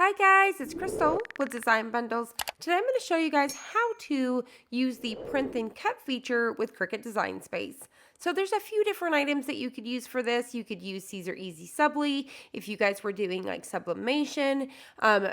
Hi guys, it's Crystal with Design Bundles. Today I'm going to show you guys how to use the print and cut feature with Cricut Design Space. So there's a few different items that you could use for this. You could use Caesar Easy Subli if you guys were doing like sublimation.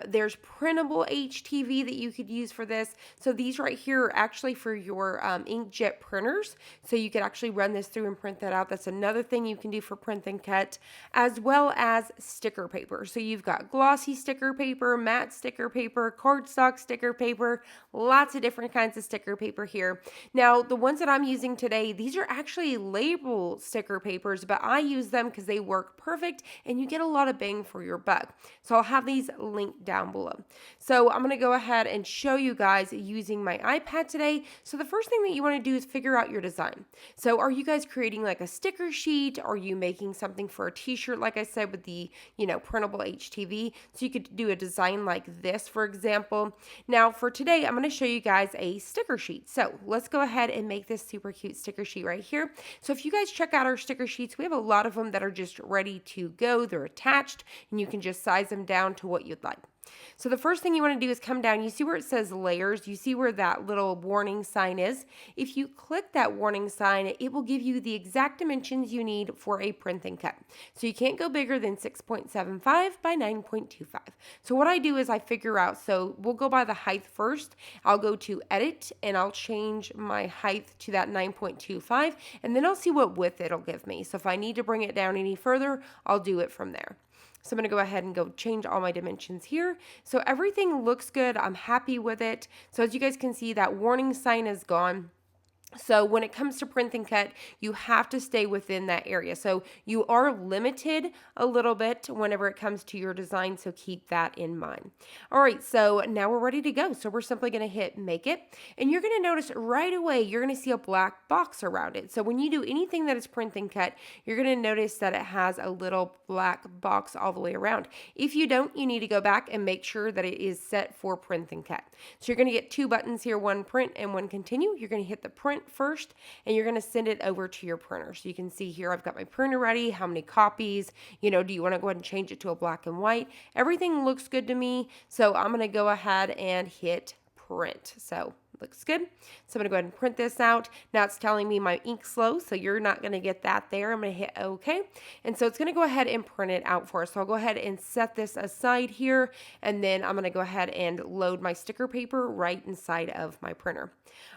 There's printable HTV that you could use for this. So these right here are actually for your inkjet printers. So you could actually run this through and print that out. That's another thing you can do for print and cut, as well as sticker paper. So you've got glossy sticker paper, matte sticker paper, cardstock sticker paper, lots of different kinds of sticker paper here. Now, the ones that I'm using today, these are actually label sticker papers, but I use them because they work perfect and you get a lot of bang for your buck. So I'll have these linked down below. So I'm going to go ahead and show you guys using my iPad today. So the first thing that you want to do is figure out your design. So are you guys creating like a sticker sheet? Are you making something for a t-shirt, like I said, with the, printable HTV? So you could do a design like this, for example. Now for today, I'm going to show you guys a sticker sheet. So let's go ahead and make this super cute sticker sheet right here. So if you guys check out our sticker sheets, we have a lot of them that are just ready to go. They're attached and you can just size them down to what you'd like. So the first thing you want to do is come down. You see where it says layers. You see where that little warning sign is. If you click that warning sign, it will give you the exact dimensions you need for a print and cut. So you can't go bigger than 6.75 by 9.25. So what I do is I figure out, so we'll go by the height first. I'll go to edit and I'll change my height to that 9.25 and then I'll see what width it'll give me. So if I need to bring it down any further, I'll do it from there. So I'm going to go ahead and go change all my dimensions here. So everything looks good. I'm happy with it. So as you guys can see, that warning sign is gone. So when it comes to print and cut, you have to stay within that area. So you are limited a little bit whenever it comes to your design, so keep that in mind. All right, so now we're ready to go. So we're simply going to hit make it, and you're going to notice right away, you're going to see a black box around it. So when you do anything that is print and cut, you're going to notice that it has a little black box all the way around. If you don't, you need to go back and make sure that it is set for print and cut. So you're going to get two buttons here, one print and one continue. You're going to hit the print first and you're going to send it over to your printer. So you can see here I've got my printer ready, how many copies, do you want to go ahead and change it to a black and white? Everything looks good to me, so I'm going to go ahead and hit print. So looks good. So I'm going to go ahead and print this out. Now it's telling me my ink's slow, so you're not going to get that there. I'm going to hit OK. And so it's going to go ahead and print it out for us. So I'll go ahead and set this aside here, and then I'm going to go ahead and load my sticker paper right inside of my printer.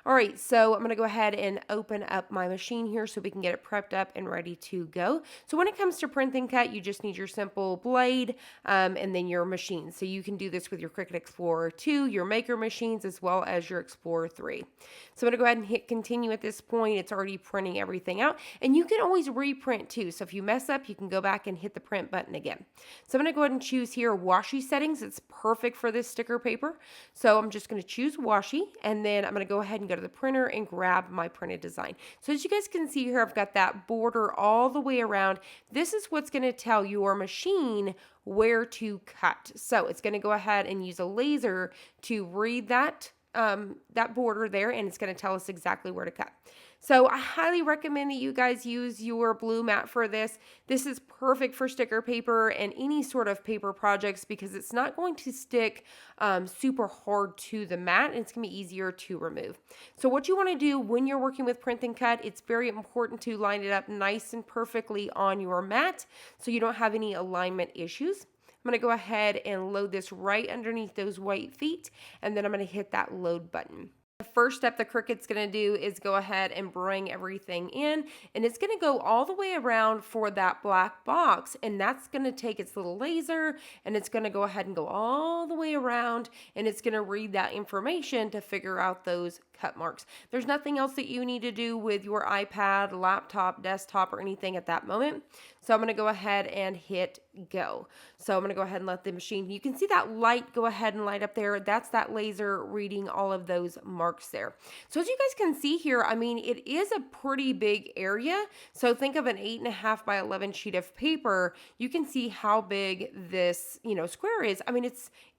All right, so I'm going to go ahead and open up my machine here so we can get it prepped up and ready to go. So when it comes to print and cut, you just need your simple blade and then your machine. So you can do this with your Cricut Explorer 2, your Maker machines, as well as your Explorer 3. So I'm going to go ahead and hit continue at this point. It's already printing everything out, and you can always reprint too. So if you mess up, you can go back and hit the print button again. So I'm going to go ahead and choose here washi settings. It's perfect for this sticker paper. So I'm just going to choose washi, and then I'm going to go ahead and go to the printer and grab my printed design. So as you guys can see here, I've got that border all the way around. This is what's going to tell your machine where to cut. So it's going to go ahead and use a laser to read that border there, and it's going to tell us exactly where to cut. So I highly recommend that you guys use your blue mat for this. This is perfect for sticker paper and any sort of paper projects because it's not going to stick super hard to the mat, and it's going to be easier to remove. So what you want to do when you're working with print and cut, it's very important to line it up nice and perfectly on your mat so you don't have any alignment issues. I'm going to go ahead and load this right underneath those white feet, and then I'm going to hit that load button. The first step the Cricut's going to do is go ahead and bring everything in, and it's going to go all the way around for that black box, and that's going to take its little laser, and it's going to go ahead and go all the way around, and it's going to read that information to figure out those cut marks. There's nothing else that you need to do with your iPad, laptop, desktop, or anything at that moment. So I'm going to go ahead and hit go. So I'm going to go ahead and let the machine, you can see that light go ahead and light up there. That's that laser reading all of those marks there. So as you guys can see here, I mean, it is a pretty big area. So think of an 8.5 by 11 sheet of paper. You can see how big this, square is. I mean,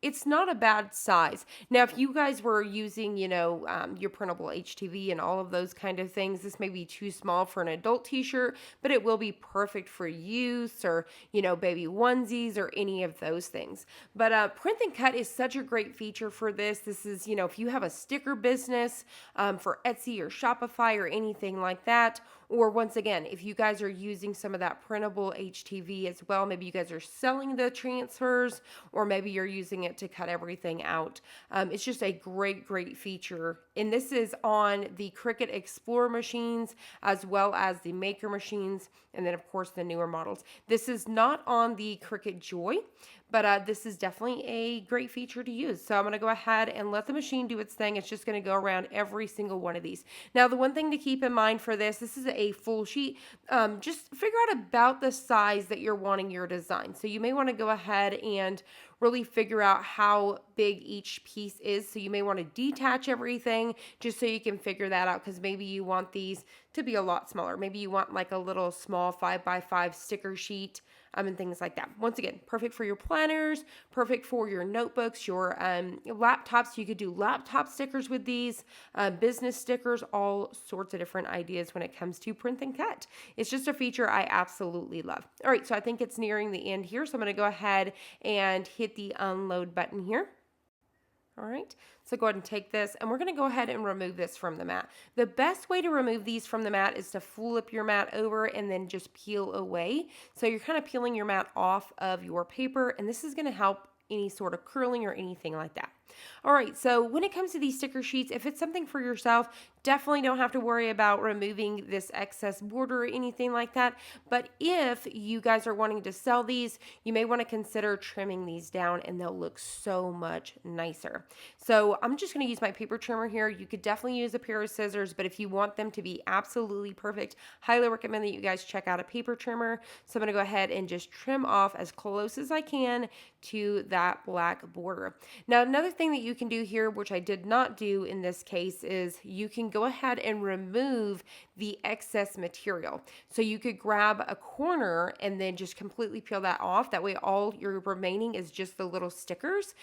it's not a bad size. Now, if you guys were using, your printable HTV and all of those kind of things, this may be too small for an adult t-shirt, but it will be perfect for use or, baby onesies or any of those things. But print and cut is such a great feature for this. This is, if you have a sticker business for Etsy or Shopify or anything like that, or once again, if you guys are using some of that printable HTV as well, maybe you guys are selling the transfers, or maybe you're using it to cut everything out. It's just a great feature. And this is on the Cricut Explorer machines as well as the Maker machines, and then of course the newer models. This is not on the Cricut Joy, but this is definitely a great feature to use. So I'm going to go ahead and let the machine do its thing. It's just going to go around every single one of these. Now, the one thing to keep in mind for this is a full sheet. Just figure out about the size that you're wanting your design. So you may want to go ahead and really figure out how big each piece is. So you may want to detach everything just so you can figure that out, because maybe you want these to be a lot smaller. Maybe you want like a little small 5x5 sticker sheet and things like that. Once again, perfect for your planners, perfect for your notebooks, your laptops. You could do laptop stickers with these, business stickers, all sorts of different ideas when it comes to print and cut. It's just a feature I absolutely love. All right, so I think it's nearing the end here. So I'm going to go ahead and hit the unload button here. All right, so go ahead and take this, and we're going to go ahead and remove this from the mat. The best way to remove these from the mat is to flip your mat over and then just peel away. So you're kind of peeling your mat off of your paper, and this is going to help any sort of curling or anything like that. All right, so when it comes to these sticker sheets, if it's something for yourself, definitely don't have to worry about removing this excess border or anything like that. But if you guys are wanting to sell these, you may want to consider trimming these down, and they'll look so much nicer. So I'm just going to use my paper trimmer here. You could definitely use a pair of scissors, but if you want them to be absolutely perfect, highly recommend that you guys check out a paper trimmer. So I'm going to go ahead and just trim off as close as I can to that black border. Now, another thing that you can do here, which I did not do in this case, is you can go ahead and remove the excess material. So you could grab a corner and then just completely peel that off. That way all your remaining is just the little stickers.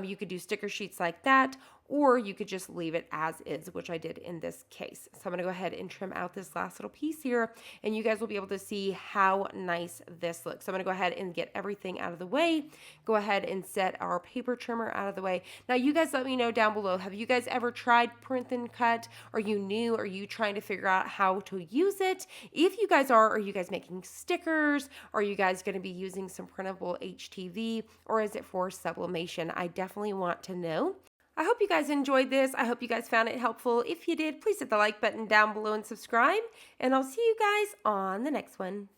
You could do sticker sheets like that, or you could just leave it as is, which I did in this case. So I'm going to go ahead and trim out this last little piece here, and you guys will be able to see how nice this looks. So I'm going to go ahead and get everything out of the way, go ahead and set our paper trimmer out of the way. Now, you guys let me know down below, have you guys ever tried print and cut? Are you new? Are you trying to figure out how to use it? If you guys are you guys making stickers? Are you guys going to be using some printable HTV, or is it for sublimation? I definitely want to know. I hope you guys enjoyed this. I hope you guys found it helpful. If you did, please hit the like button down below and subscribe. And I'll see you guys on the next one.